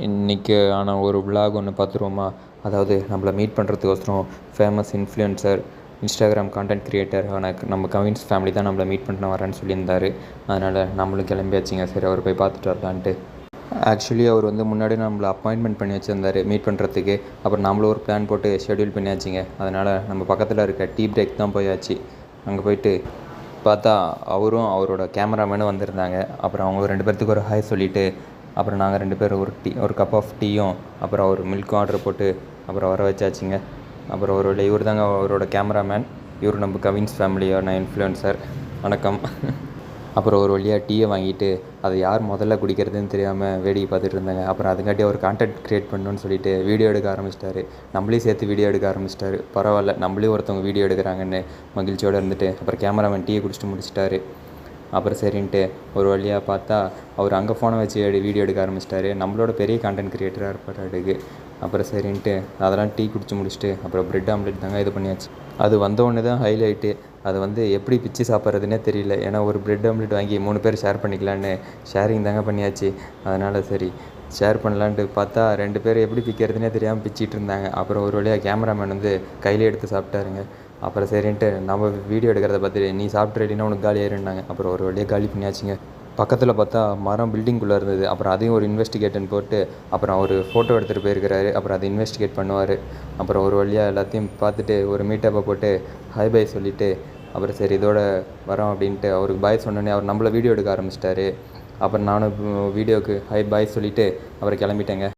இன்றைக்கி ஆன ஒரு விலாக் ஒன்று பார்த்துருவோமா? அதாவது நம்மளை மீட் பண்ணுறதுக்கோசரம் ஃபேமஸ் இன்ஃப்ளூயன்சர், இன்ஸ்டாகிராம் கான்டென்ட் க்ரியேட்டரான நம்ம கவின்ஸ் ஃபேமிலி தான் நம்மளை மீட் பண்ண வரேன்னு சொல்லியிருந்தார். அதனால் நம்மளும் கிளம்பியாச்சுங்க. சரி, அவர் போய் பார்த்துட்டு வரலான்ட்டு. ஆக்சுவலி அவர் முன்னாடி நம்மளை அப்பாயின்மெண்ட் பண்ணி வச்சுருந்தார் மீட் பண்ணுறதுக்கு. அப்புறம் நம்மளும் ஒரு பிளான் போட்டு ஷெட்யூல் பண்ணியாச்சுங்க. அதனால் நம்ம பக்கத்தில் இருக்க டீ பிரேக் தான் போயாச்சு. அங்கே போயிட்டு பார்த்தா அவரும் அவரோட கேமராமேனும் வந்திருந்தாங்க. அப்புறம் அவங்க 2 பேர்த்துக்கு ஒரு ஹாய் சொல்லிவிட்டு, அப்புறம் நாங்கள் 2 பேரும் ஒரு கப் ஆஃப் டீயும் அப்புறம் ஒரு மில்க்கும் ஆர்டர் போட்டு அப்புறம் வர வச்சாச்சுங்க. அப்புறம் இவர் தாங்க அவரோட கேமராமேன். இவர் நம்ம கவின்ஸ் ஃபேமிலியான இன்ஃப்ளூயன்சர். வணக்கம். அப்புறம் ஒரு வழியாக டீயை வாங்கிட்டு அதை யார் முதல்ல குடிக்கிறதுன்னு தெரியாமல் வேடிக்கை பார்த்துட்டு இருந்தாங்க. அப்புறம் அதுக்காட்டி அவர் கான்டென்ட் க்ரியேட் பண்ணணுன்னு சொல்லிட்டு வீடியோ எடுக்க ஆரம்பிச்சிட்டாரு. நம்மளையும் சேர்த்து வீடியோ எடுக்க ஆரம்பிச்சிட்டாரு. பரவாயில்ல, நம்மளையும் ஒருத்தவங்க வீடியோ எடுக்கிறாங்கன்னு மகிழ்ச்சியோடு இருந்துட்டு அப்புறம் கேமராமேன் டீயை குடிச்சிட்டு முடிச்சிட்டாரு. அப்புறம் சரின்ட்டு ஒரு வழியாக பார்த்தா அவர் அங்கே ஃபோனை வச்சு வீடியோ எடுக்க ஆரம்பிச்சிட்டாரு. நம்மளோட பெரிய கான்டென்ட் க்ரியேட்டராக இருப்பார் அடுக்கு. அப்புறம் சரின்ட்டு அதெல்லாம் டீ குடிச்சு முடிச்சுட்டு அப்புறம் ப்ரெட் ஆம்லெட் தாங்க இது பண்ணியாச்சு. அது வந்தோடனே தான் ஹைலைட்டு. அது எப்படி பிச்சு சாப்பிட்றதுனே தெரியல. ஏன்னா ஒரு ப்ரெட் ஆம்லெட் வாங்கி 3 பேர் ஷேர் பண்ணிக்கலான்னு ஷேரிங் தாங்க பண்ணியாச்சு. அதனால் சரி ஷேர் பண்ணலான்ட்டு பார்த்தா 2 பேர் எப்படி பிக்கிறதுனே தெரியாமல் பிச்சிட்டு இருந்தாங்க. அப்புறம் ஒரு வழியாக கேமராமேன் கையில் எடுத்து சாப்பிட்டாருங்க. அப்புறம் சரின்ட்டு நம்ம வீடியோ எடுக்கிறத பார்த்துட்டு நீ சாப்பிட்டு ரெடினா உனக்கு காலி ஆயிருந்தாங்க. அப்புறம் ஒரு வழியாக காலி பண்ணியாச்சுங்க. பக்கத்தில் பார்த்தா மரம் பில்டிங்குள்ளே இருந்தது. அப்புறம் அதையும் ஒரு இன்வெஸ்டிகேட்னு போட்டு அப்புறம் அவர் ஃபோட்டோ எடுத்துகிட்டு போயிருக்கிறாரு. அப்புறம் அதை இன்வெஸ்டிகேட் பண்ணுவார். அப்புறம் ஒரு வழியாக எல்லாத்தையும் பார்த்துட்டு ஒரு மீட்டப்பை போட்டு ஹை பை சொல்லிவிட்டு அப்புறம் சரி இதோட வரோம் அப்படின்ட்டு அவருக்கு பாய் சொன்னோன்னே அவர் நம்மளை வீடியோ எடுக்க ஆரம்பிச்சிட்டாரு. அப்புறம் நானும் வீடியோவுக்கு ஹை பாய் சொல்லிவிட்டு அப்புறம் கிளம்பிட்டேங்க.